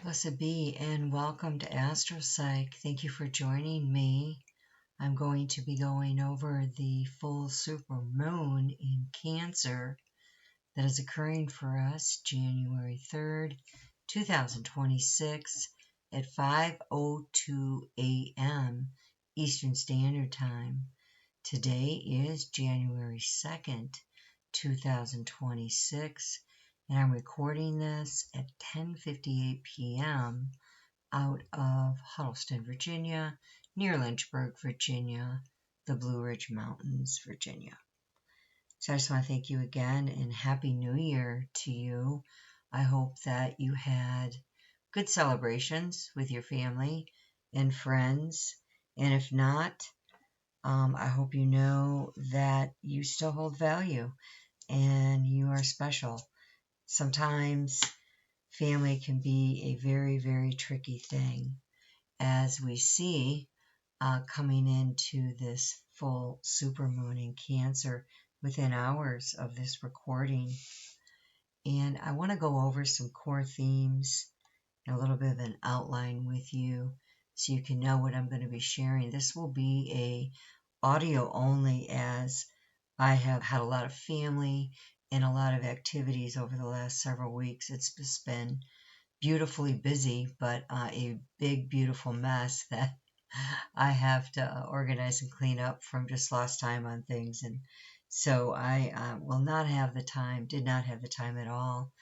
Blessed be, and welcome to Astropsych. Thank you for joining me. I'm going to be going over the full super moon in Cancer that is occurring for us January 3rd, 2026 at 5:02 a.m. Eastern Standard Time. Today is January 2nd, 2026. And I'm recording this at 10:58 p.m. out of Huddleston, Virginia, near Lynchburg, Virginia, the Blue Ridge Mountains, Virginia. So I just want to thank you again and Happy New Year to you. I hope that you had good celebrations with your family and friends. And if not, I hope you know that you still hold value and you are special. Sometimes family can be a very, very tricky thing, as we see coming into this full supermoon in Cancer within hours of this recording. And I want to go over some core themes and a little bit of an outline with you so you can know what I'm going to be sharing. This will be a audio only, as I have had a lot of family and a lot of activities over the last several weeks. It's just been beautifully busy, but a big, beautiful mess that I have to organize and clean up from just lost time on things. And so I will not have the time, did not have the time at all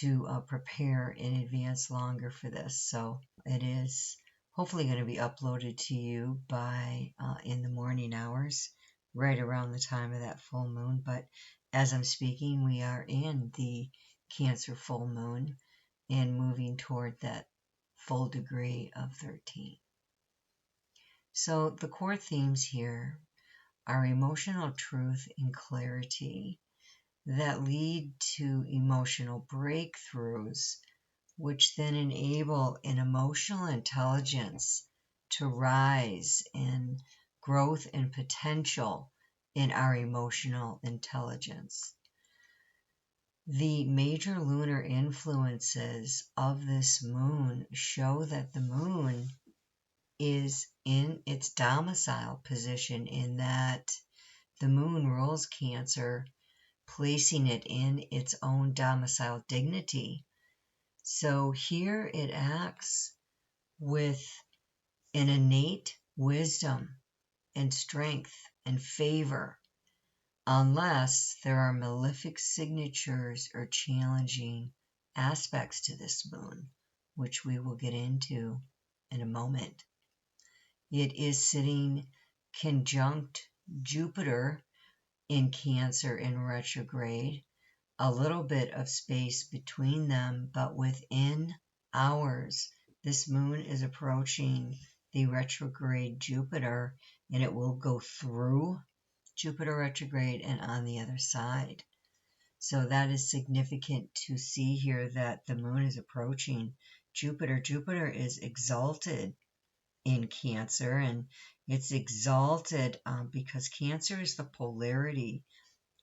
to prepare in advance longer for this. So it is hopefully going to be uploaded to you by in the morning hours, right around the time of that full moon. But as I'm speaking, we are in the Cancer full moon and moving toward that full degree of 13. So the core themes here are emotional truth and clarity that lead to emotional breakthroughs, which then enable an emotional intelligence to rise and growth and potential in our emotional intelligence. The major lunar influences of this moon show that the moon is in its domicile position, in that the moon rules Cancer, placing it in its own domicile dignity. So here it acts with an innate wisdom and strength and favor, unless there are malefic signatures or challenging aspects to this moon, which we will get into in a moment. It is sitting conjunct Jupiter in Cancer in retrograde, a little bit of space between them, but within hours, this moon is approaching the retrograde Jupiter, and it will go through Jupiter retrograde and on the other side. So that is significant to see here, that the moon is approaching Jupiter. Jupiter is exalted in Cancer, and it's exalted because Cancer is the polarity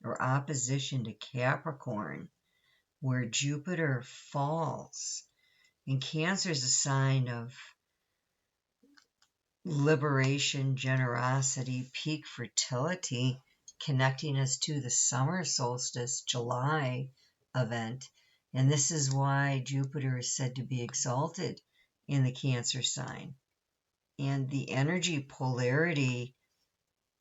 or opposition to Capricorn, where Jupiter falls. And Cancer is a sign of liberation, generosity, peak fertility, connecting us to the summer solstice July event. And this is why Jupiter is said to be exalted in the Cancer sign. And the energy polarity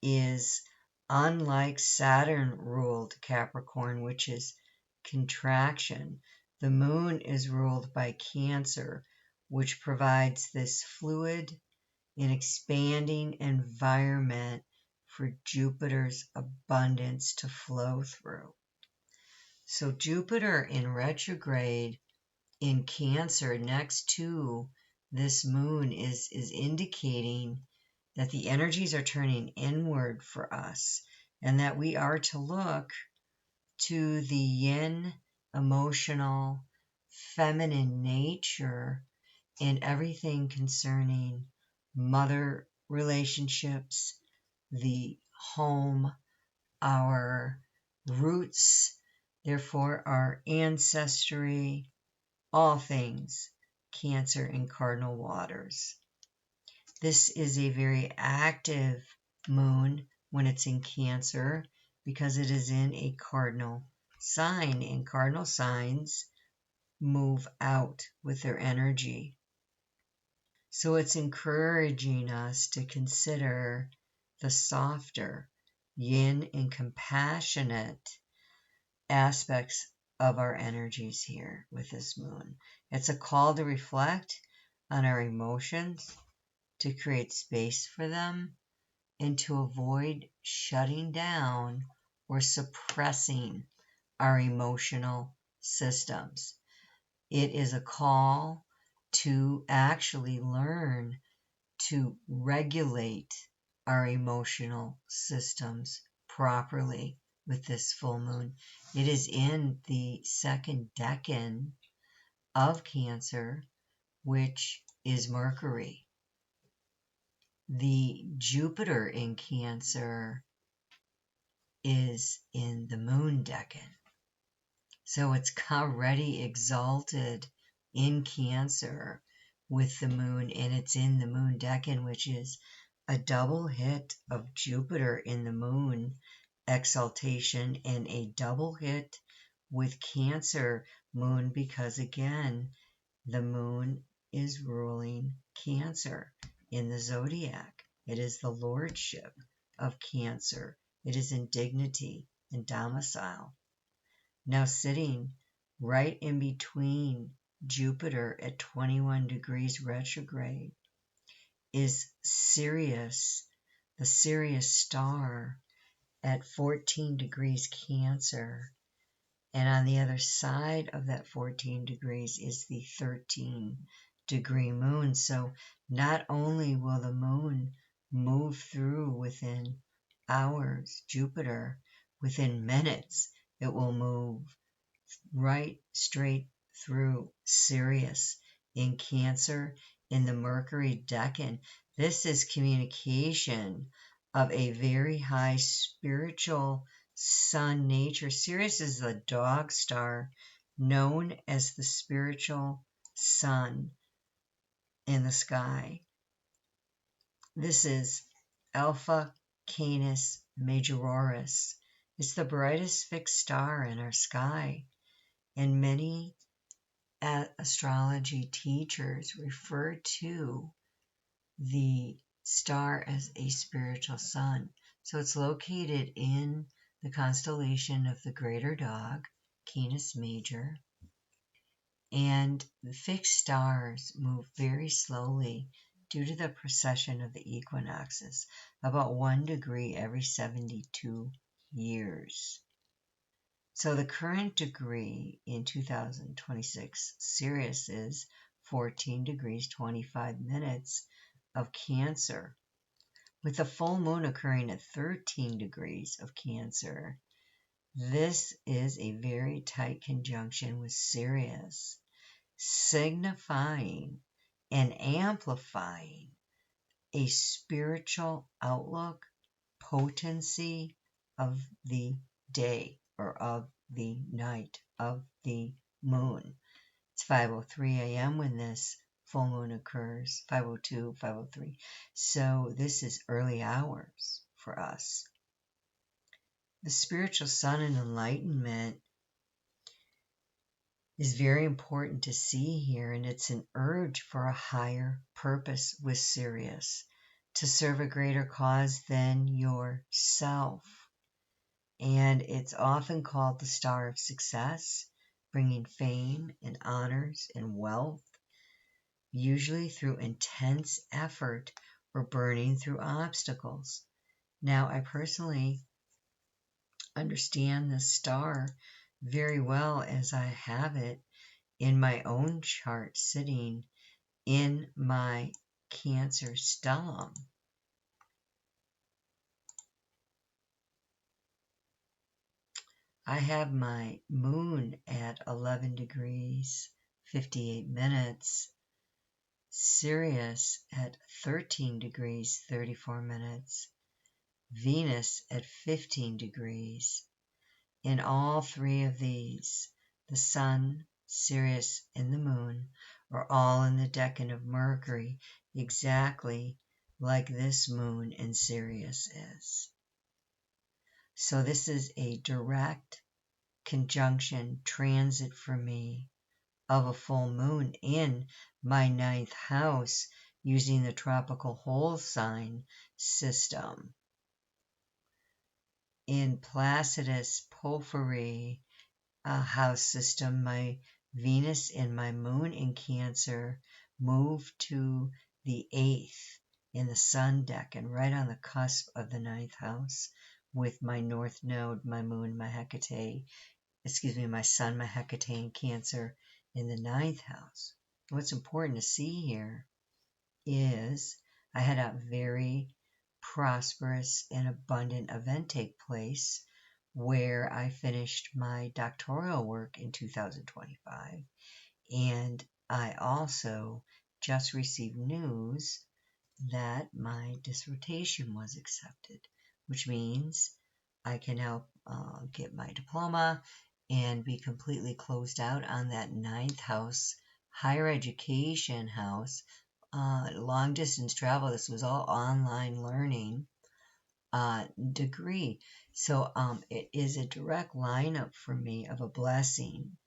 is unlike Saturn ruled Capricorn, which is contraction. The moon is ruled by Cancer, which provides this fluid and expanding environment for Jupiter's abundance to flow through. So Jupiter in retrograde in Cancer next to this moon is indicating that the energies are turning inward for us, and that we are to look to the yin, emotional, feminine nature in everything concerning mother relationships, the home, our roots, therefore our ancestry, all things Cancer in cardinal waters. This is a very active moon when it's in Cancer because it is in a cardinal sign, and cardinal signs move out with their energy. So it's encouraging us to consider the softer, yin and compassionate aspects of our energies here with this moon. It's a call to reflect on our emotions, to create space for them, and to avoid shutting down or suppressing our emotional systems. It is a call to actually learn to regulate our emotional systems properly with this full moon. It is in the second decan of Cancer, which is Mercury. The Jupiter in Cancer is in the moon decan. So it's already exalted in Cancer with the moon, and it's in the moon decan, which is a double hit of Jupiter in the moon exaltation and a double hit with Cancer moon, because again, the moon is ruling Cancer in the zodiac. It is the lordship of Cancer. It is in dignity and domicile. Now sitting right in between Jupiter at 21 degrees retrograde is Sirius, the Sirius star at 14 degrees Cancer. And on the other side of that 14 degrees is the 13-degree moon. So not only will the moon move through within hours, Jupiter, within minutes, it will move right straight through Sirius in Cancer in the Mercury decan. This is communication of a very high spiritual sun nature. Sirius is the dog star known as the spiritual sun in the sky. This is Alpha Canis Majoris. It's the brightest fixed star in our sky, and many astrology teachers refer to the star as a spiritual sun. So it's located in the constellation of the Greater Dog, Canis Major, and the fixed stars move very slowly due to the precession of the equinoxes, about 1 degree every 72 years. So the current degree in 2026 Sirius is 14 degrees 25 minutes of Cancer, with the full moon occurring at 13 degrees of Cancer. This is a very tight conjunction with Sirius, signifying and amplifying a spiritual outlook, potency of the day or of the night of the moon. It's 5:03 a.m. when this full moon occurs, 5:02, 5:03. So this is early hours for us. The spiritual sun and enlightenment is very important to see here, and it's an urge for a higher purpose with Sirius, to serve a greater cause than yourself. And it's often called the star of success, bringing fame and honors and wealth, usually through intense effort or burning through obstacles. Now, I personally understand this star very well, as I have it in my own chart sitting in my Cancer stellium. I have my moon at 11 degrees 58 minutes, Sirius at 13 degrees 34 minutes, Venus at 15 degrees. In all three of these, the sun, Sirius, and the moon are all in the decan of Mercury, exactly like this moon in Sirius is. So this is a direct conjunction transit for me of a full moon in my 9th house using the tropical whole sign system. In Placidus Porphyry house system, my Venus and my moon in Cancer move to the 8th in the sun decan, right on the cusp of the 9th house, with my north node, my moon, my Hecate, my sun, my Hecate in Cancer in the 9th house. What's important to see here is I had a very prosperous and abundant event take place where I finished my doctoral work in 2025. And I also just received news that my dissertation was accepted, which means I can now get my diploma and be completely closed out on that 9th house, higher education house, long distance travel. This was all online learning degree. So it is a direct lineup for me of a blessing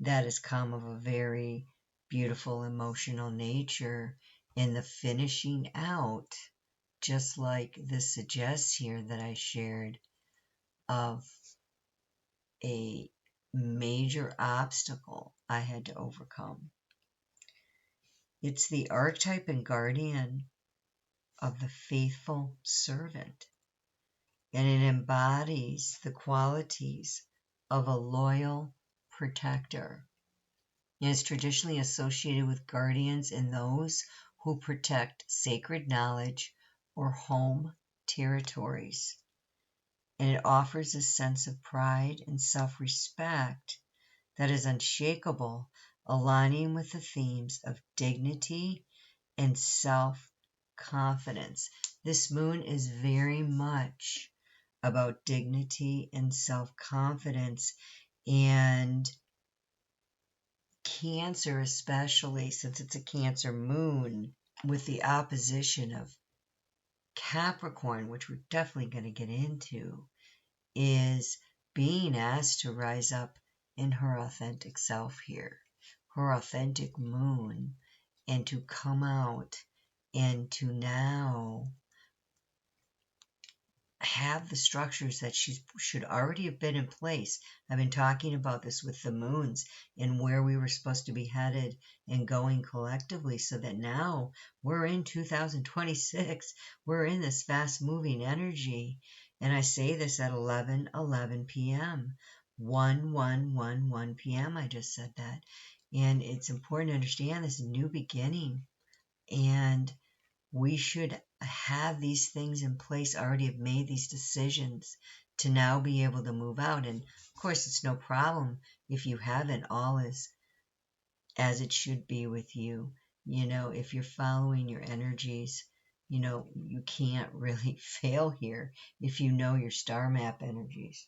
that has come of a very beautiful emotional nature in the finishing out, just like this suggests here that I shared, of a major obstacle I had to overcome. It's the archetype and guardian of the faithful servant, and it embodies the qualities of a loyal protector. It is traditionally associated with guardians and those who protect sacred knowledge or home territories. And it offers a sense of pride and self-respect that is unshakable, aligning with the themes of dignity and self-confidence. This moon is very much about dignity and self-confidence, and Cancer, especially since it's a Cancer moon, with the opposition of Capricorn, which we're definitely going to get into, is being asked to rise up in her authentic self here, her authentic moon, and to come out and to now have the structures that she should already have been in place. I've been talking about this with the moons and where we were supposed to be headed and going collectively, so that now we're in 2026. We're in this fast-moving energy. And I say this at 11:11 p.m. 1:1:1:1 p.m. I just said that. And it's important to understand this new beginning. And we should have these things in place, already have made these decisions to now be able to move out. And of course, it's no problem if you haven't. All is as it should be with you. You know, if you're following your energies, you know, you can't really fail here if you know your star map energies.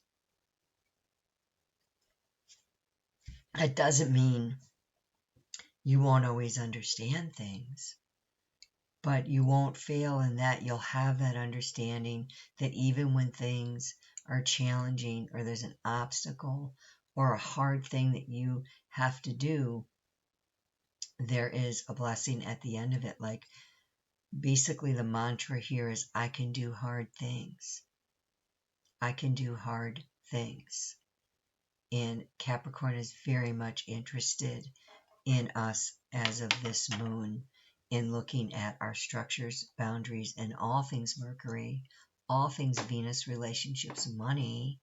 That doesn't mean you won't always understand things, but you won't fail in that you'll have that understanding that even when things are challenging or there's an obstacle or a hard thing that you have to do, there is a blessing at the end of it. Like, basically the mantra here is, I can do hard things. I can do hard things. And Capricorn is very much interested in us as of this moon, in looking at our structures, boundaries, and all things Mercury, all things Venus, relationships, money,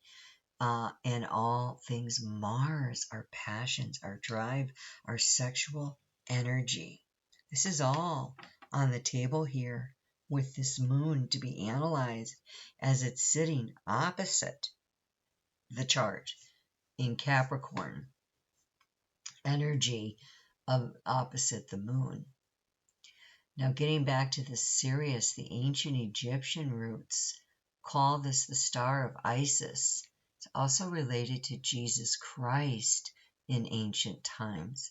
and all things Mars, our passions, our drive, our sexual energy. This is all on the table here with this moon to be analyzed as it's sitting opposite the chart in Capricorn energy of opposite the moon. Now, getting back to the Sirius, the ancient Egyptian roots call this the star of Isis. It's also related to Jesus Christ in ancient times.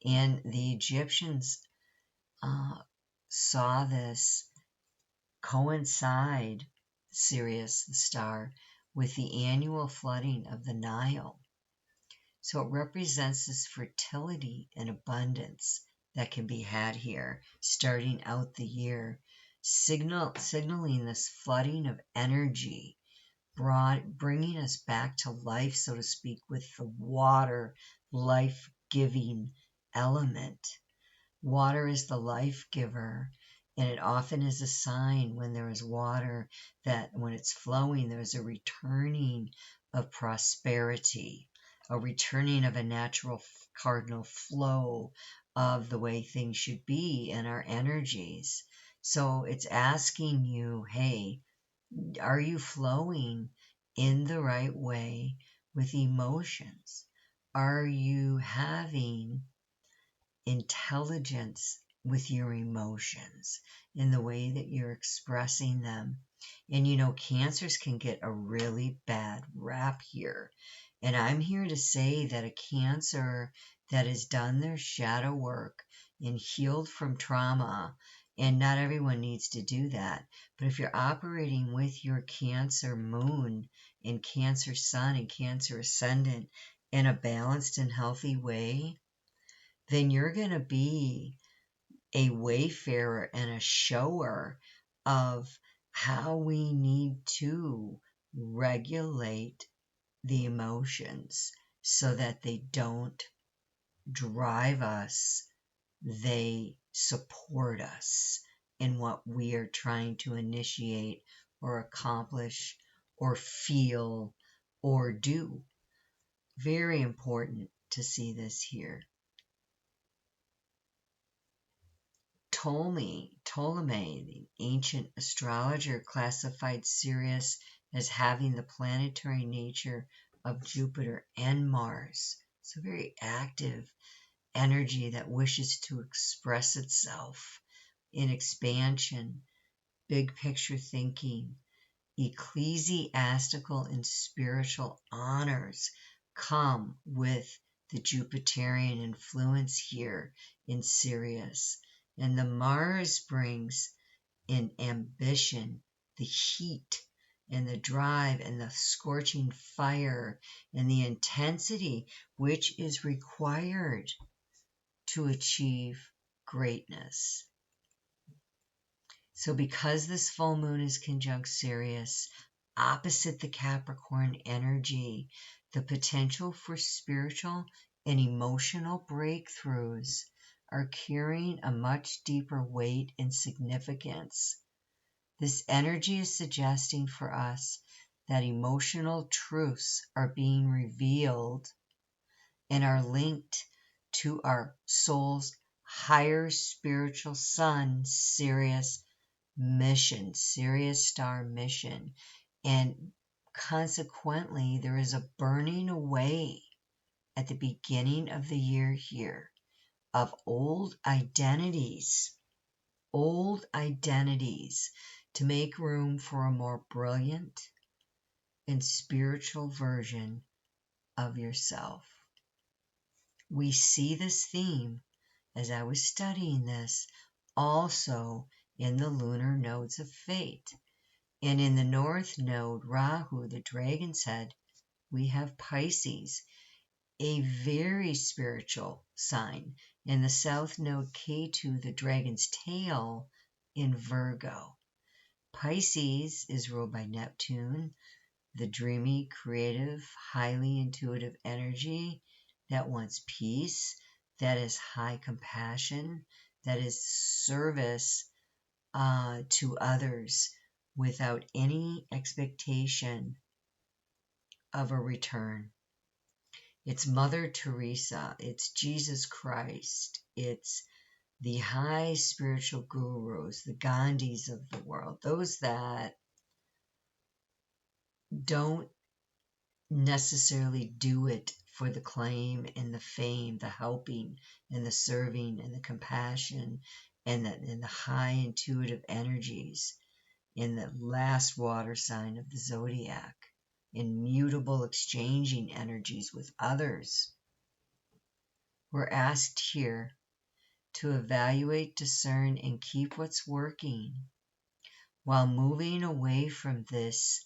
And the Egyptians saw this coincide, Sirius, the star, with the annual flooding of the Nile. So it represents this fertility and abundance that can be had here, starting out the year, signaling this flooding of energy, bringing us back to life, so to speak, with the water, life-giving element. Water is the life giver, and it often is a sign when there is water that when it's flowing, there's a returning of prosperity, a returning of a natural cardinal flow of the way things should be in our energies. So it's asking you, hey, are you flowing in the right way with emotions? Are you having intelligence with your emotions in the way that you're expressing them? And cancers can get a really bad rap here. And I'm here to say that a cancer that has done their shadow work and healed from trauma, and not everyone needs to do that, but if you're operating with your Cancer moon and Cancer sun and Cancer ascendant in a balanced and healthy way, then you're going to be a wayfarer and a shower of how we need to regulate the emotions so that they don't drive us, they support us in what we are trying to initiate or accomplish or feel or do. Very important to see this here. Ptolemy, the ancient astrologer, classified Sirius as having the planetary nature of Jupiter and Mars. It's a very active energy that wishes to express itself in expansion, big picture thinking. Ecclesiastical and spiritual honors come with the Jupiterian influence here in Sirius. And the Mars brings in ambition, the heat and the drive and the scorching fire and the intensity which is required to achieve greatness. So because this full moon is conjunct Sirius, opposite the Capricorn energy, the potential for spiritual and emotional breakthroughs are carrying a much deeper weight and significance. This energy is suggesting for us that emotional truths are being revealed and are linked to our soul's higher spiritual sun, Sirius mission, Sirius star mission. And consequently, there is a burning away at the beginning of the year here of old identities to make room for a more brilliant and spiritual version of yourself. We see this theme, as I was studying this, also in the lunar nodes of fate. And in the north node, Rahu, the dragon's head, we have Pisces, a very spiritual sign. In the south node, Ketu, the dragon's tail, in Virgo. Pisces is ruled by Neptune, the dreamy, creative, highly intuitive energy that wants peace, that is high compassion, that is service to others without any expectation of a return. It's Mother Teresa, it's Jesus Christ, it's the high spiritual gurus, the Gandhis of the world, those that don't necessarily do it for the claim and the fame, the helping and the serving and the compassion and the high intuitive energies in the last water sign of the zodiac, immutable exchanging energies with others. We're asked here to evaluate, discern, and keep what's working while moving away from this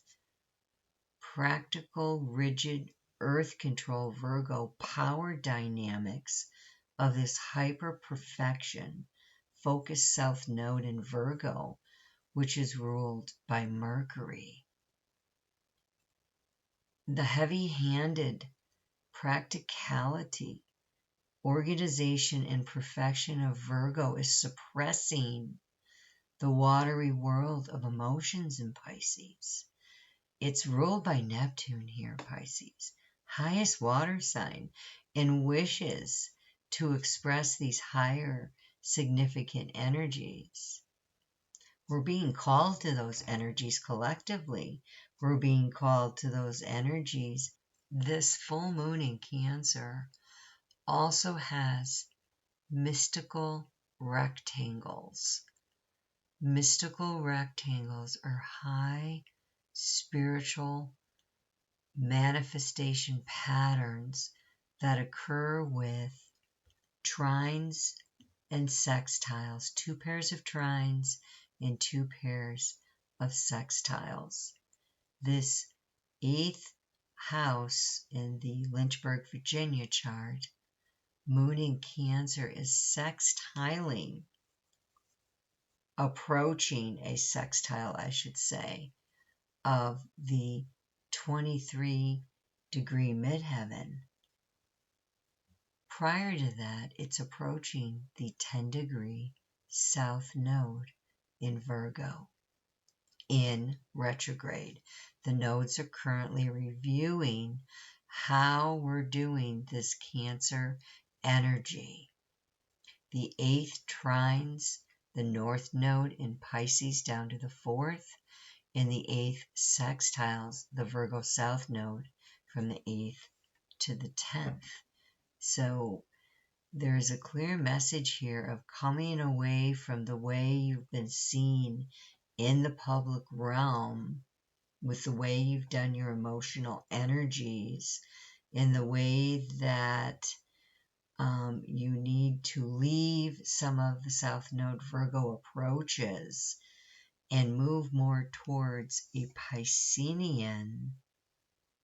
practical, rigid, earth control Virgo power dynamics of this hyper perfection, focused south node in Virgo, which is ruled by Mercury. The heavy-handed practicality, organization, and perfection of Virgo is suppressing the watery world of emotions in Pisces. It's ruled by Neptune here, Pisces, highest water sign, and wishes to express these higher significant energies. We're being called to those energies collectively. We're being called to those energies. This full moon in Cancer also has mystical rectangles. Mystical rectangles are high spiritual manifestation patterns that occur with trines and sextiles, 2 pairs of trines and 2 pairs of sextiles. This 8th house in the Lynchburg, Virginia chart, moon in Cancer, is sextiling, approaching a sextile, I should say, of the 23-degree midheaven. Prior to that, it's approaching the 10-degree south node in Virgo in retrograde. The nodes are currently reviewing how we're doing this Cancer energy. The 8th trines the north node in Pisces down to the 4th, and the 8th sextiles the Virgo south node from the 8th to the 10th. So there's a clear message here of coming away from the way you've been seen in the public realm, with the way you've done your emotional energies, in the way that you need to leave some of the south node Virgo approaches and move more towards a Piscean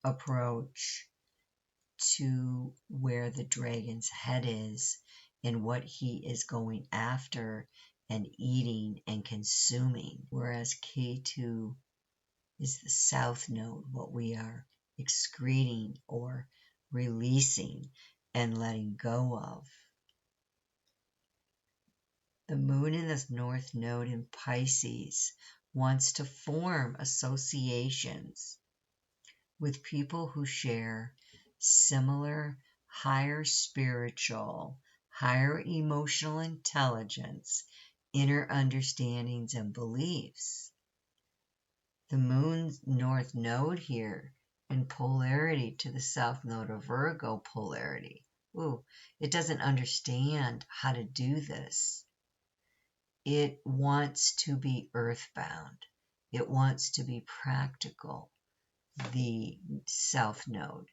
approach to where the dragon's head is and what he is going after and eating and consuming. Whereas K2 is the south node, what we are excreting or releasing and letting go of. The moon in the north node in Pisces wants to form associations with people who share similar higher spiritual, higher emotional intelligence, inner understandings, and beliefs. The moon's north node here in polarity to the south node of Virgo polarity. Ooh, it doesn't understand how to do this. It wants to be earthbound. It wants to be practical, the south node.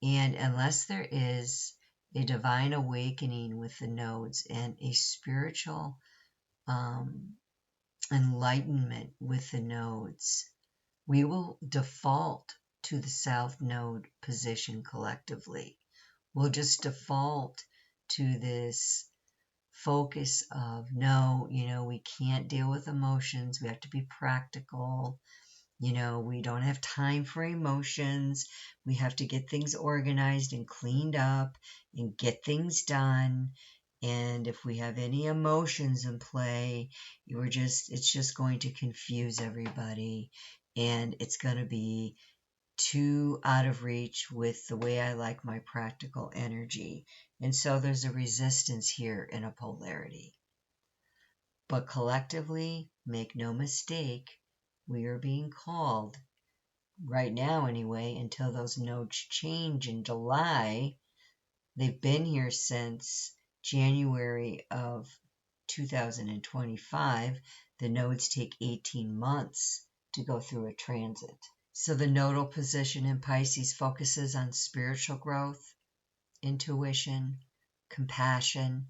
And unless there is a divine awakening with the nodes and a spiritual enlightenment with the nodes, we will default to the south node position collectively. We'll just default to this focus of, no, we can't deal with emotions. We have to be practical. We don't have time for emotions. We have to get things organized and cleaned up and get things done. And if we have any emotions in play, it's just going to confuse everybody. And it's going to be too out of reach with the way I like my practical energy. And so there's a resistance here in a polarity. But collectively, make no mistake, we are being called, right now anyway, until those nodes change in July. They've been here since January of 2025. The nodes take 18 months to go through a transit. So the nodal position in Pisces focuses on spiritual growth, intuition, compassion,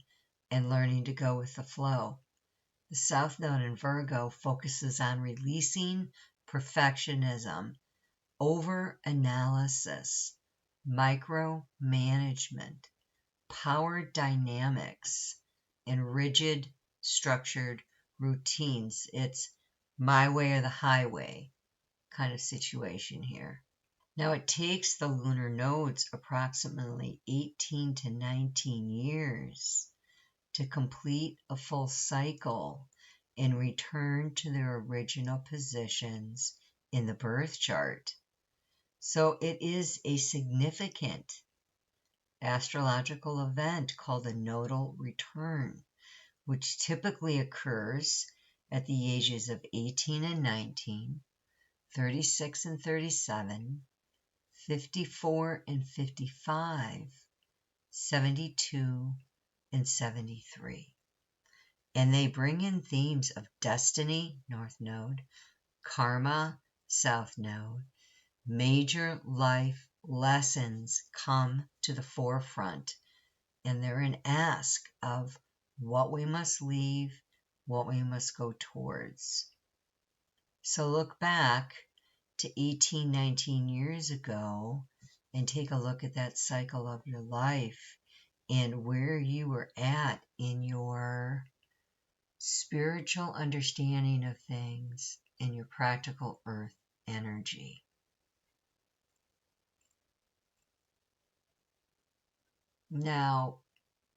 and learning to go with the flow. The South Node in Virgo focuses on releasing perfectionism, over-analysis, micromanagement, power dynamics, and rigid, structured routines. It's my way or the highway kind of situation here. Now, it takes the lunar nodes approximately 18 to 19 years to complete a full cycle and return to their original positions in the birth chart. So it is a significant astrological event called a nodal return, which typically occurs at the ages of 18 and 19, 36 and 37, 54 and 55, 72 and 73. And they bring in themes of destiny, North Node, karma, South Node. Major life lessons come to the forefront, and they're an ask of what we must leave, what we must go towards. So look back to 18, 19 years ago and take a look at that cycle of your life and where you were at in your spiritual understanding of things and your practical earth energy. Now,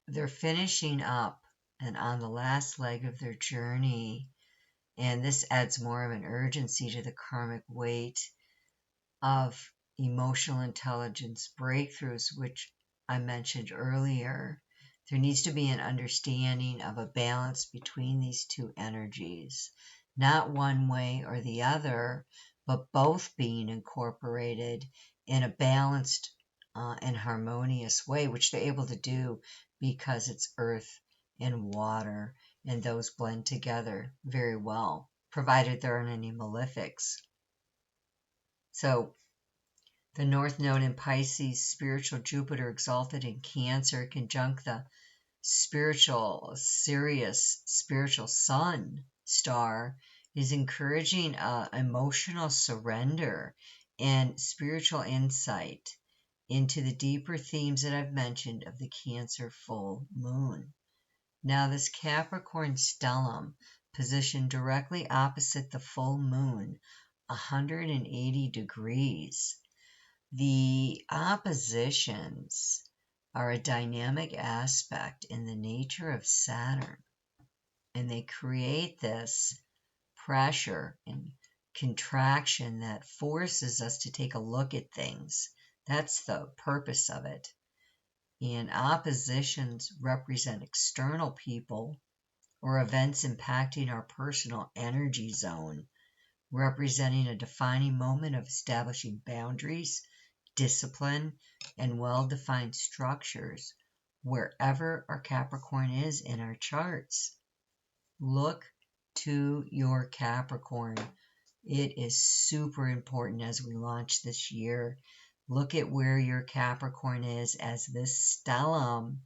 they're finishing up and on the last leg of their journey, and this adds more of an urgency to the karmic weight of emotional intelligence breakthroughs, which I mentioned earlier. There needs to be an understanding of a balance between these two energies, not one way or the other, but both being incorporated in a balanced and harmonious way, which they're able to do because it's earth and water, and those blend together very well, provided there aren't any malefics. So the North Node in Pisces, spiritual Jupiter exalted in Cancer, conjunct the spiritual, Sirius, spiritual Sun star, is encouraging emotional surrender and spiritual insight into the deeper themes that I've mentioned of the Cancer full moon. Now, this Capricorn stellium, positioned directly opposite the full moon, 180 degrees. The oppositions are a dynamic aspect in the nature of Saturn, and they create this pressure and contraction that forces us to take a look at things. That's the purpose of it. And oppositions represent external people or events impacting our personal energy zone, representing a defining moment of establishing boundaries, discipline, and well-defined structures wherever our Capricorn is in our charts. Look to your Capricorn. It is super important as we launch this year. Look at where your Capricorn is as this stellium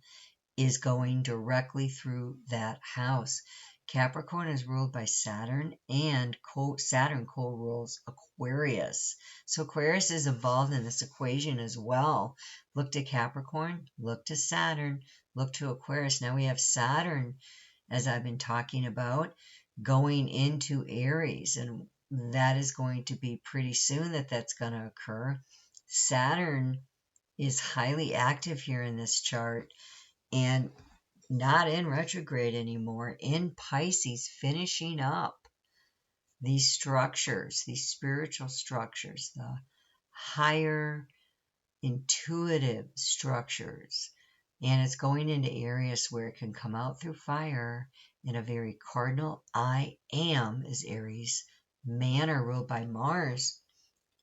is going directly through that house. Capricorn is ruled by Saturn, and Saturn co-rules Aquarius. So Aquarius is involved in this equation as well. Look to Capricorn, look to Saturn, look to Aquarius. Now we have Saturn, as I've been talking about, going into Aries, and that is going to be pretty soon that's going to occur. Saturn is highly active here in this chart and not in retrograde anymore, in Pisces, finishing up these structures, these spiritual structures, the higher intuitive structures. And it's going into areas where it can come out through fire in a very cardinal I am, is Aries manner, ruled by Mars.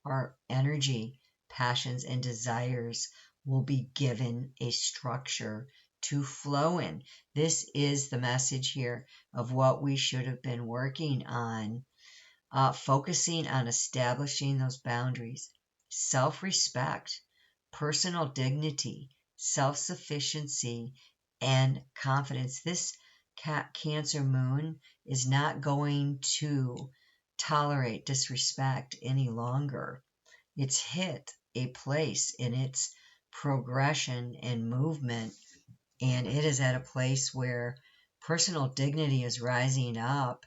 Our energy, passions, and desires will be given a structure to flow in. This is the message here of what we should have been working on, focusing on establishing those boundaries, self-respect, personal dignity, self-sufficiency, and confidence. This Cancer moon is not going to tolerate disrespect any longer. It's hit a place in its progression and movement, and it is at a place where personal dignity is rising up.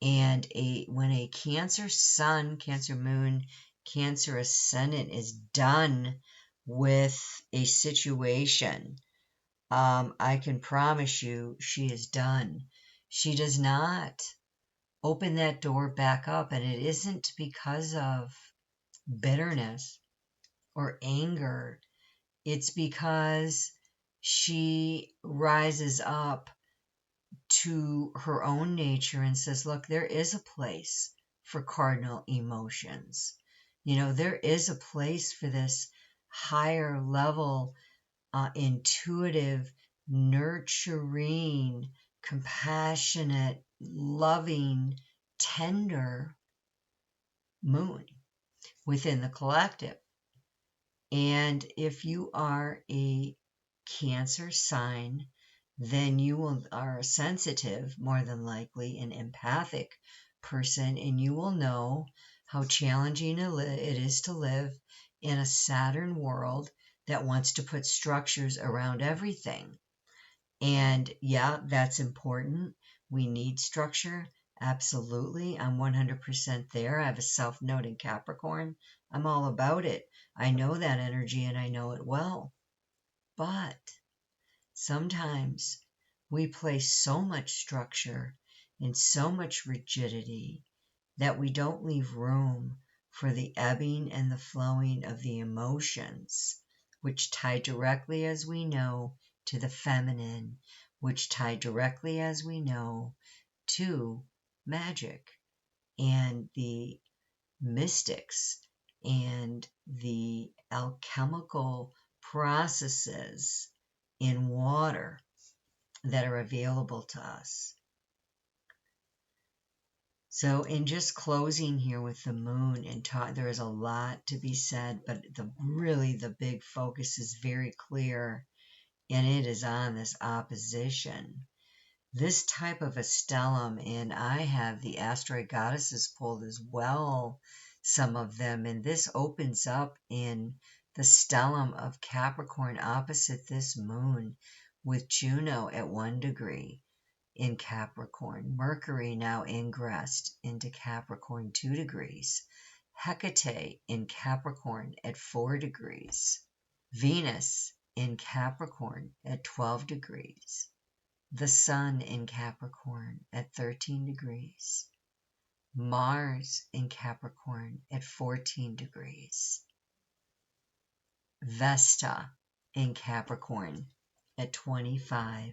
And when a Cancer sun, Cancer moon, Cancer ascendant is done with a situation, I can promise you she is done. She does not open that door back up, and it isn't because of bitterness or anger. It's because she rises up to her own nature and says, look, there is a place for cardinal emotions. There is a place for this higher level, intuitive, nurturing, compassionate, loving, tender moon within the collective. And if you are a Cancer sign, then you are a sensitive, more than likely, an empathic person, and you will know how challenging it is to live in a Saturn world that wants to put structures around everything. And yeah, that's important. We need structure. Absolutely. I'm 100% there. I have a South Node in Capricorn. I'm all about it. I know that energy and I know it well. But sometimes we place so much structure and so much rigidity that we don't leave room for the ebbing and the flowing of the emotions, which tie directly, as we know, to the feminine, which tie directly, as we know, to magic and the mystics and the alchemical processes in water that are available to us. So in just closing here with the moon, and there is a lot to be said, but the big focus is very clear, and it is on this opposition. This type of a stellium, and I have the asteroid goddesses pulled as well, some of them, and this opens up in the stellium of Capricorn opposite this moon with Juno at 1 degree in Capricorn, Mercury now ingressed into Capricorn 2 degrees, Hecate in Capricorn at 4 degrees, Venus in Capricorn at 12 degrees, the Sun in Capricorn at 13 degrees, Mars in Capricorn at 14 degrees, Vesta in Capricorn at 25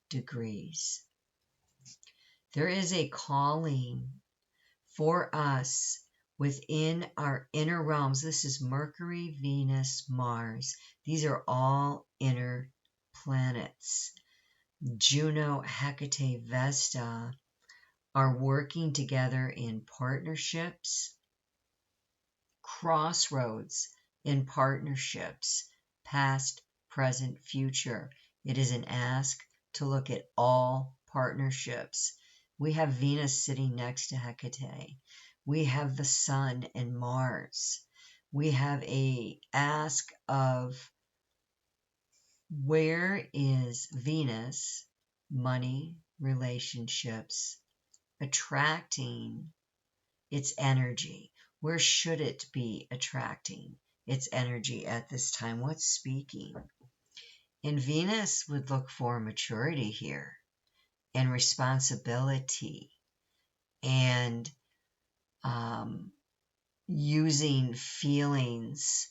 degrees. There is a calling for us within our inner realms. This is Mercury, Venus, Mars. These are all inner planets. Juno, Hecate, Vesta are working together in partnerships, crossroads in partnerships, past, present, future. It is an ask to look at all partnerships. We have Venus sitting next to Hecate. We have the Sun and Mars. We have a ask of where is Venus, money, relationships, attracting its energy? Where should it be attracting its energy at this time? What's speaking? And Venus would look for maturity here and responsibility and using feelings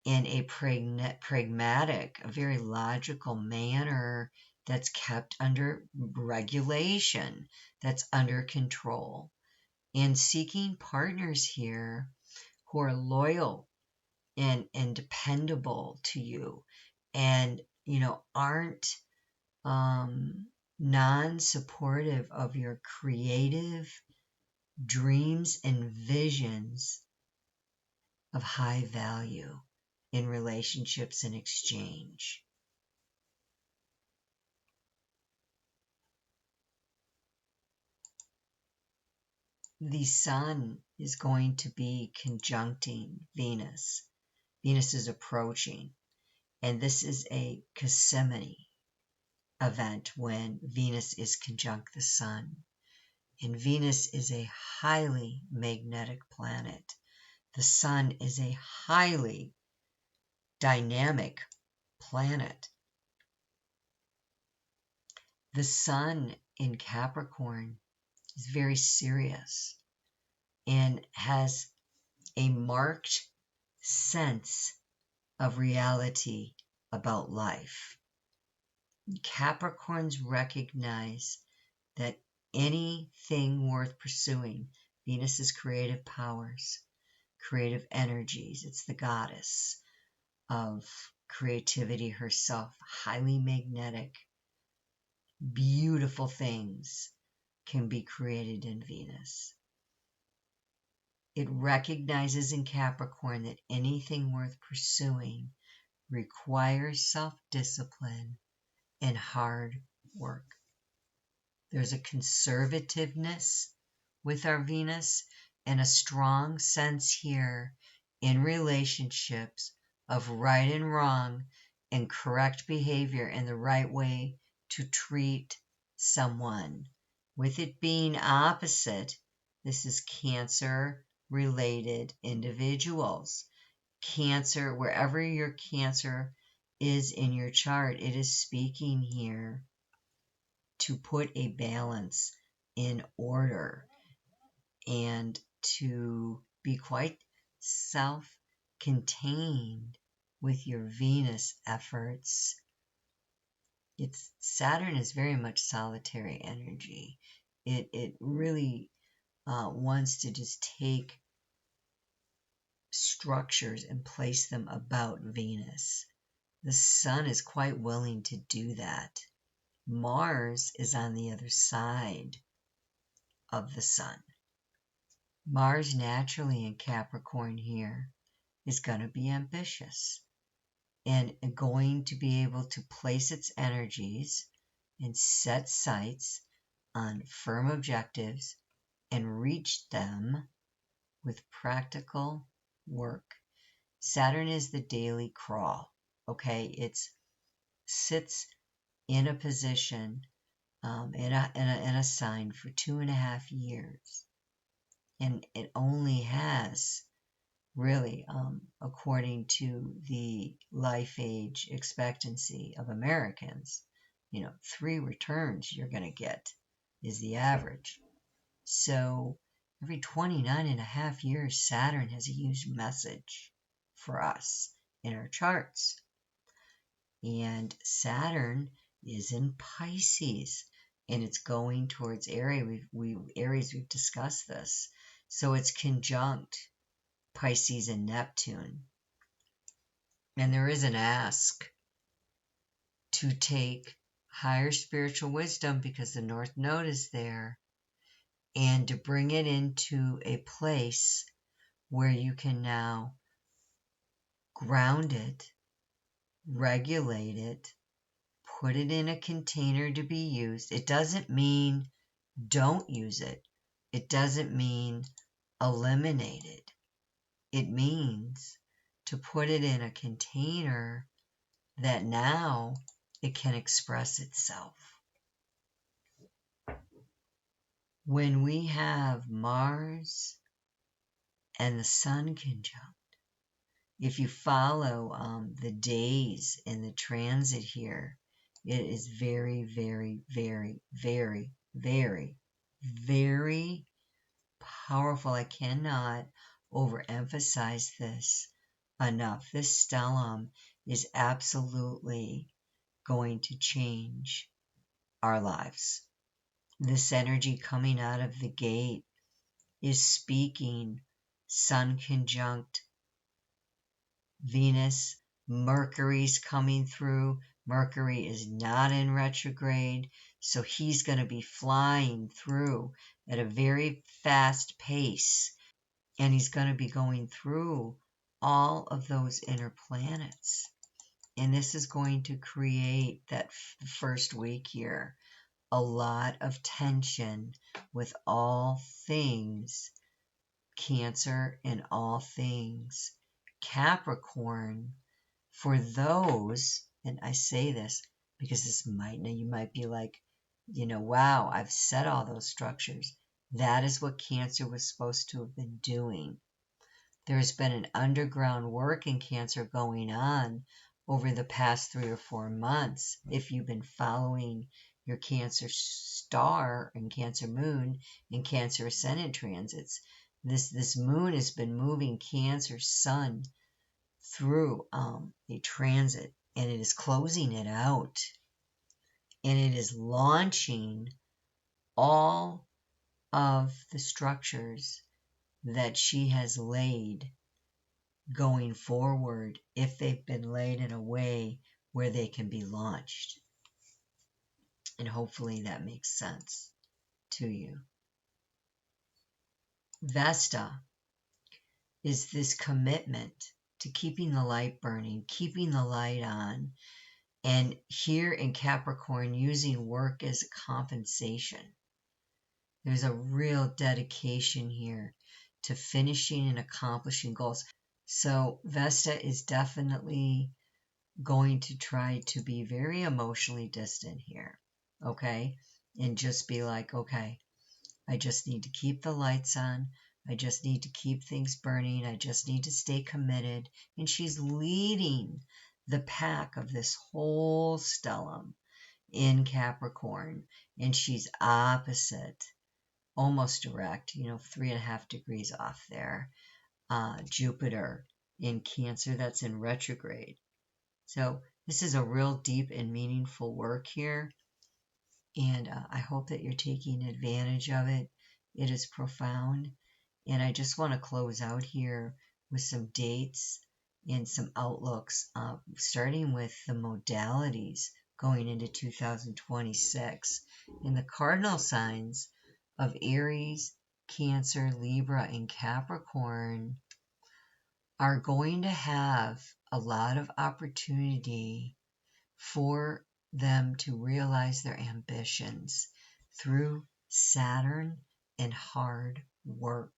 in a pragmatic, a very logical manner that's kept under regulation, that's under control, and seeking partners here who are loyal and dependable to you and, aren't non-supportive of your creative dreams and visions of high value in relationships and exchange. the sun is going to be conjuncting Venus. Venus is approaching, and this is a Casimini event when Venus is conjunct the sun. And Venus is a highly magnetic planet. The sun is a highly dynamic planet. The sun in Capricorn is very serious and has a marked sense of reality about life. Capricorns recognize that anything worth pursuing, Venus's creative powers, creative energies, it's the goddess of creativity herself, highly magnetic, beautiful things can be created in Venus. It recognizes in Capricorn that anything worth pursuing requires self-discipline and hard work. There's a conservativeness with our Venus and a strong sense here in relationships of right and wrong and correct behavior and the right way to treat someone. With it being opposite, this is Cancer-related individuals. Cancer, wherever your Cancer is in your chart, it is speaking here to put a balance in order and to be quite self-contained with your Venus efforts. Saturn is very much solitary energy. It really wants to just take structures and place them about Venus. The sun is quite willing to do that. Mars is on the other side of the sun. Mars naturally in Capricorn here is going to be ambitious and going to be able to place its energies and set sights on firm objectives and reach them with practical work. Saturn is the daily crawl, okay? It sits in a position, in a sign for 2.5 years. And it only has, really, according to the life age expectancy of Americans, 3 returns you're going to get is the average. So every 29.5 years, Saturn has a huge message for us in our charts. And Saturn is in Pisces, and it's going towards Aries. We've discussed this. So it's conjunct Pisces and Neptune. And there is an ask to take higher spiritual wisdom because the North Node is there, and to bring it into a place where you can now ground it, regulate it, put it in a container to be used. It doesn't mean don't use it. It doesn't mean eliminate it. It means to put it in a container that now it can express itself. When we have Mars and the Sun conjunct, if you follow the days in the transit here, it is very, very, very, very, very, very powerful. I cannot overemphasize this enough. This stellium is absolutely going to change our lives. This energy coming out of the gate is speaking Sun conjunct Venus. Mercury's coming through. Mercury is not in retrograde, so he's going to be flying through at a very fast pace, and he's going to be going through all of those inner planets. And this is going to create that first week here a lot of tension with all things Cancer and all things Capricorn. For those, and I say this because you might be like, wow, I've set all those structures. That is what Cancer was supposed to have been doing. There's been an underground work in Cancer going on over the past 3 or 4 months. If you've been following your Cancer star and Cancer moon and Cancer ascendant transits, this moon has been moving Cancer sun through a transit, and it is closing it out, and it is launching all of the structures that she has laid going forward, if they've been laid in a way where they can be launched. And hopefully that makes sense to you. Vesta is this commitment to keeping the light burning, keeping the light on, and here in Capricorn, using work as a compensation. There's a real dedication here to finishing and accomplishing goals. So Vesta is definitely going to try to be very emotionally distant here, okay? And just be like, okay, I just need to keep the lights on. I just need to keep things burning. I just need to stay committed. And she's leading the pack of this whole stellium in Capricorn. And she's opposite, almost direct, 3.5 degrees off there. Jupiter in Cancer, that's in retrograde. So this is a real deep and meaningful work here. And I hope that you're taking advantage of it. It is profound. And I just want to close out here with some dates and some outlooks, starting with the modalities going into 2026. In the cardinal signs of Aries, Cancer, Libra, and Capricorn are going to have a lot of opportunity for them to realize their ambitions through Saturn and hard work.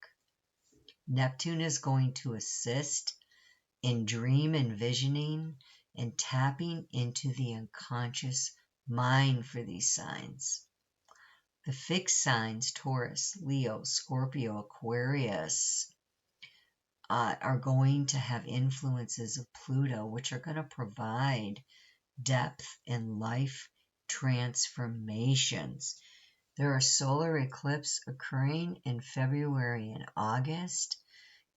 Neptune is going to assist in dream envisioning and tapping into the unconscious mind for these signs. The fixed signs, Taurus, Leo, Scorpio, Aquarius, are going to have influences of Pluto, which are going to provide depth and life transformations. There are solar eclipses occurring in February and August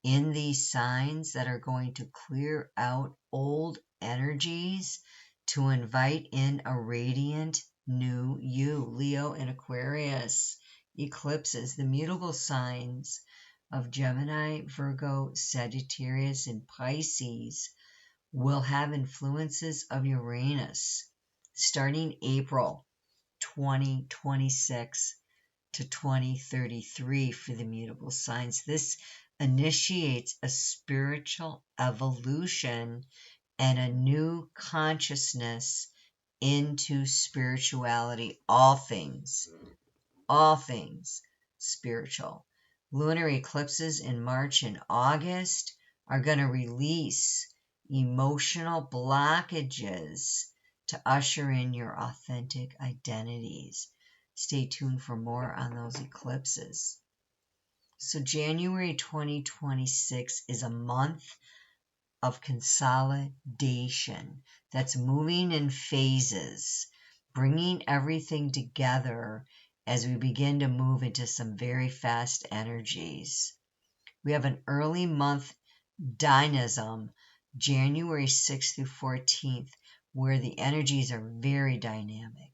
in these signs that are going to clear out old energies to invite in a radiant new you. Leo and Aquarius eclipses, the mutable signs of Gemini, Virgo, Sagittarius, and Pisces will have influences of Uranus starting April 2026 to 2033 for the mutable signs. This initiates a spiritual evolution and a new consciousness into spirituality, all things spiritual. Lunar eclipses in March and August are going to release emotional blockages to usher in your authentic identities. Stay tuned for more on those eclipses. So January 2026 is a month of consolidation that's moving in phases, bringing everything together as we begin to move into some very fast energies. We have an early month dynamism, January 6th through 14th, where the energies are very dynamic.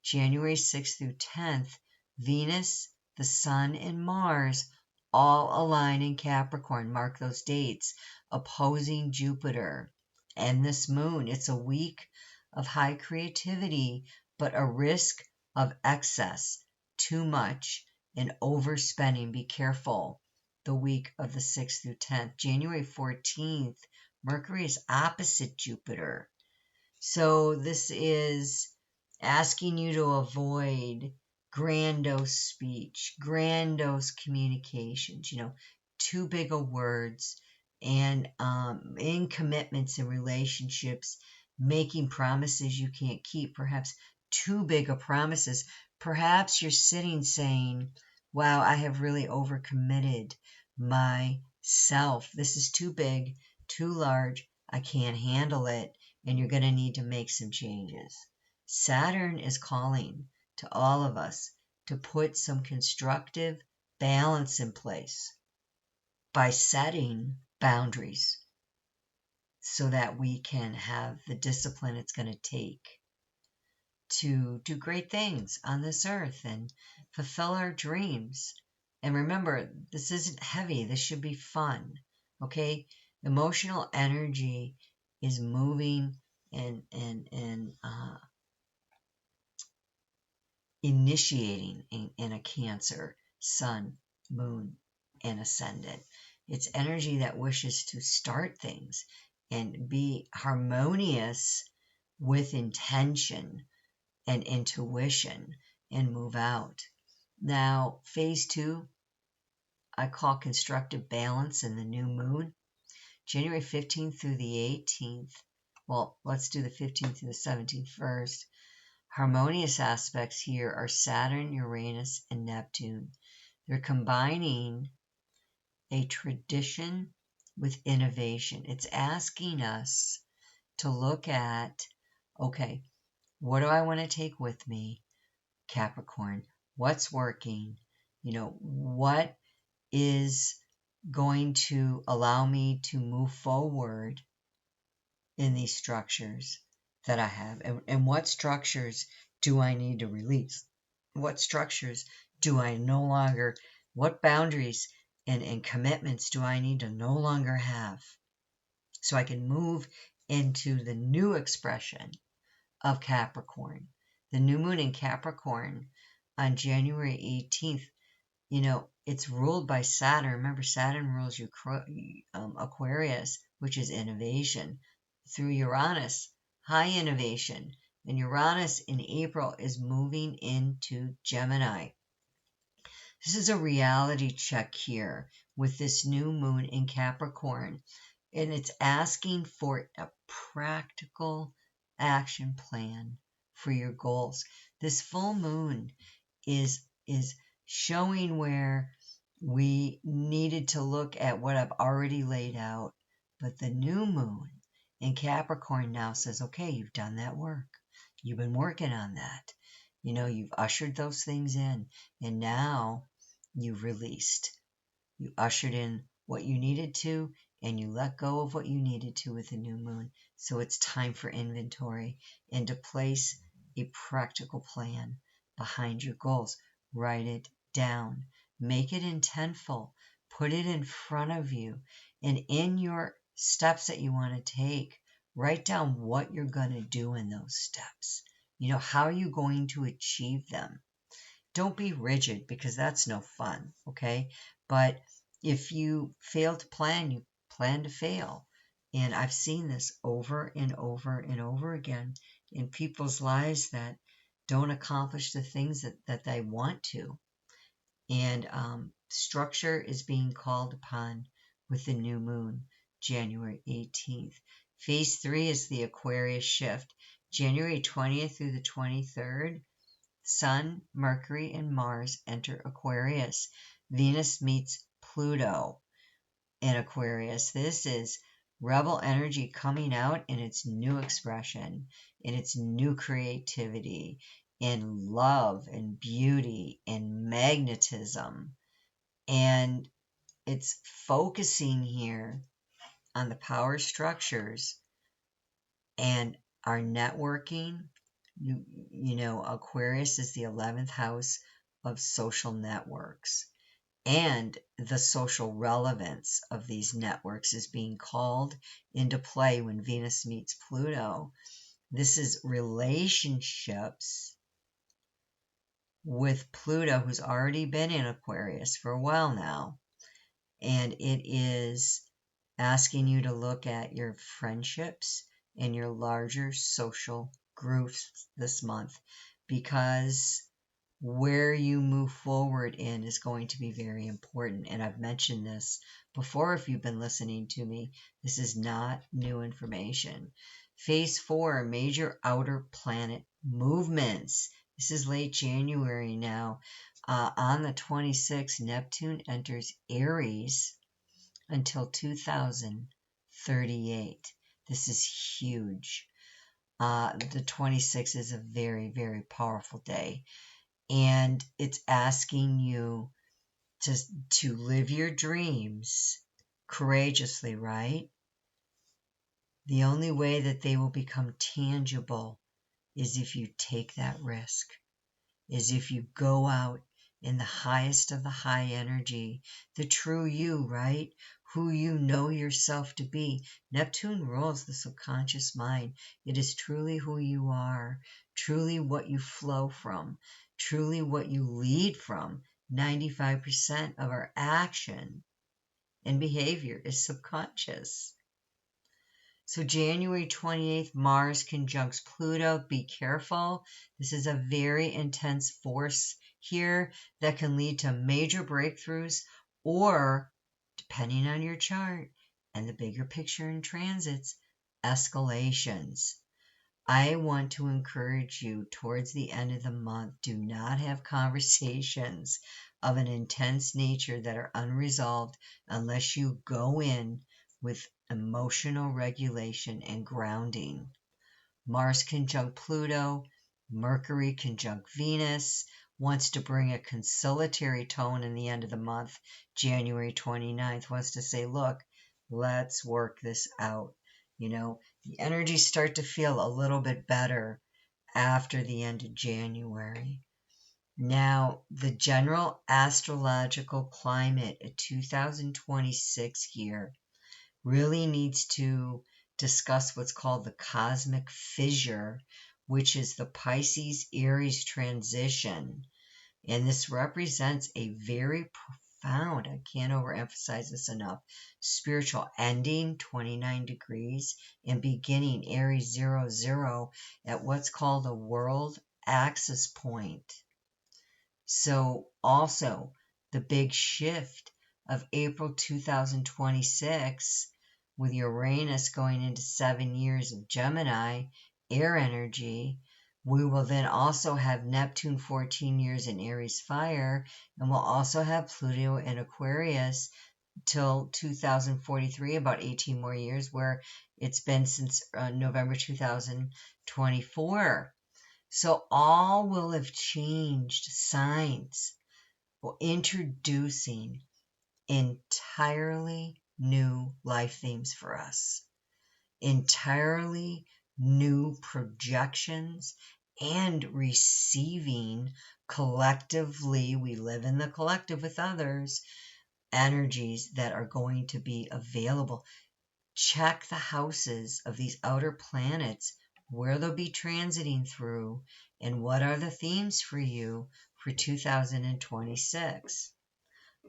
January 6th through 10th, Venus, the Sun, and Mars all align in Capricorn. Mark those dates, opposing Jupiter and this moon. It's a week of high creativity, but a risk of excess, too much, and overspending. Be careful the week of the 6th through 10th. January 14th, Mercury is opposite Jupiter. So this is asking you to avoid grandiose speech, grandiose communications, too big of words, and in commitments and relationships, making promises you can't keep, perhaps too big of promises. Perhaps you're sitting saying, wow, I have really overcommitted myself. This is too big, too large. I can't handle it. And you're going to need to make some changes. Saturn is calling to all of us to put some constructive balance in place by setting boundaries so that we can have the discipline it's going to take to do great things on this earth and fulfill our dreams. And remember, this isn't heavy. This should be fun. Okay? Emotional energy is moving and initiating in a Cancer, Sun, Moon, and Ascendant. It's energy that wishes to start things and be harmonious with intention and intuition and move out. Now, phase 2, I call constructive balance in the new moon, January 15th through the 18th. Well, let's do the 15th through the 17th first. Harmonious aspects here are Saturn, Uranus, and Neptune. They're combining a tradition with innovation. It's asking us to look at, okay, what do I want to take with me, Capricorn? What's working? What is going to allow me to move forward in these structures that I have? And what structures do I need to release? What structures do I no longer, what boundaries and commitments do I need to no longer have so I can move into the new expression of Capricorn? The new moon in Capricorn on January 18th, it's ruled by Saturn. Remember, Saturn rules Aquarius, which is innovation, through Uranus, high innovation. And Uranus in April is moving into Gemini. This is a reality check here with this new moon in Capricorn. And it's asking for a practical action plan for your goals. This full moon is showing where we needed to look at what I've already laid out. But the new moon in Capricorn now says, okay, you've done that work. You've been working on that. You've ushered those things in, and now you've released. You ushered in what you needed to, and you let go of what you needed to with the new moon. So it's time for inventory and to place a practical plan behind your goals. Write it down. Make it intentful. Put it in front of you. And in your steps that you want to take, write down what you're going to do in those steps. How are you going to achieve them? Don't be rigid, because that's no fun, okay? But if you fail to plan, you plan to fail. And I've seen this over and over and over again in people's lives that don't accomplish the things that they want to. And structure is being called upon with the new moon, January 18th. Phase 3 is the Aquarius shift, January 20th through the 23rd. Sun, Mercury, and Mars enter Aquarius. Venus meets Pluto in Aquarius. This is rebel energy coming out in its new expression, in its new creativity, in love and beauty and magnetism. And it's focusing here on the power structures and our networking. Aquarius is the 11th house of social networks, and the social relevance of these networks is being called into play when Venus meets Pluto. This is relationships with Pluto, who's already been in Aquarius for a while now, and it is asking you to look at your friendships and your larger social groups this month, because where you move forward in is going to be very important. And I've mentioned this before if you've been listening to me. This is not new information. Phase 4, major outer planet movements. This is late January now. On the 26th, Neptune enters Aries until 2038. This is huge. The 26th is a very, very powerful day. And it's asking you to live your dreams courageously, right? The only way that they will become tangible is if you take that risk, is if you go out in the highest of the high energy, the true you, right? Who you know yourself to be. Neptune rules the subconscious mind. It is truly who you are, truly what you flow from, truly what you lead from. 95% of our action and behavior is subconscious. So January 28th, Mars conjuncts Pluto. Be careful. This is a very intense force here that can lead to major breakthroughs, or, depending on your chart and the bigger picture in transits, escalations. I want to encourage you towards the end of the month, do not have conversations of an intense nature that are unresolved unless you go in with emotional regulation and grounding. Mars conjunct Pluto, Mercury conjunct Venus, wants to bring a conciliatory tone in the end of the month. January 29th wants to say, look, let's work this out. You know, the energies start to feel a little bit better after the end of January. Now, the general astrological climate at 2026 here really needs to discuss what's called the cosmic fissure, which is the Pisces-Aries transition. And this represents a very profound, I can't overemphasize this enough, spiritual ending, 29 degrees, and beginning Aries 00 at what's called a world axis point. So also the big shift of April 2026 with Uranus going into 7 years of Gemini, air energy. We will then also have Neptune 14 years in Aries fire, and we'll also have Pluto in Aquarius till 2043, about 18 more years, where it's been since November 2024. So all will have changed signs, introducing entirely new life themes for us, entirely new projections, and receiving collectively, we live in the collective with others, energies that are going to be available. Check the houses of these outer planets, where they'll be transiting through, and what are the themes for you for 2026.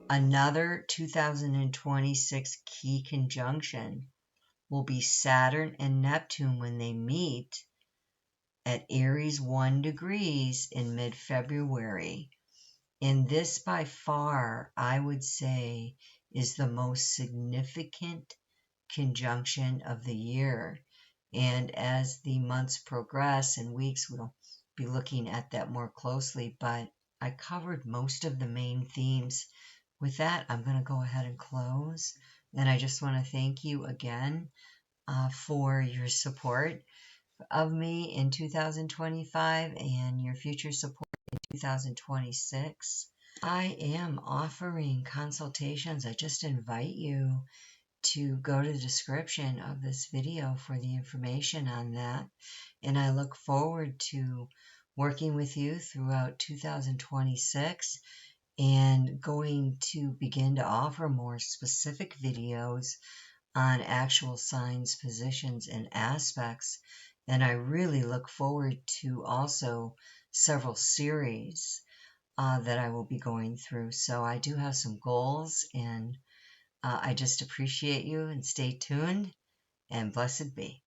Another 2026 key conjunction will be Saturn and Neptune when they meet at Aries 1 degrees in mid-February. And this by far, I would say, is the most significant conjunction of the year. And as the months progress and weeks, we'll be looking at that more closely, but I covered most of the main themes. With that, I'm going to go ahead and close. And I just want to thank you again for your support of me in 2025 and your future support in 2026. I am offering consultations. I just invite you to go to the description of this video for the information on that. And I look forward to working with you throughout 2026 and going to begin to offer more specific videos on actual signs, positions, and aspects. And I really look forward to also several series that I will be going through. So I do have some goals, and I just appreciate you, and stay tuned, and blessed be.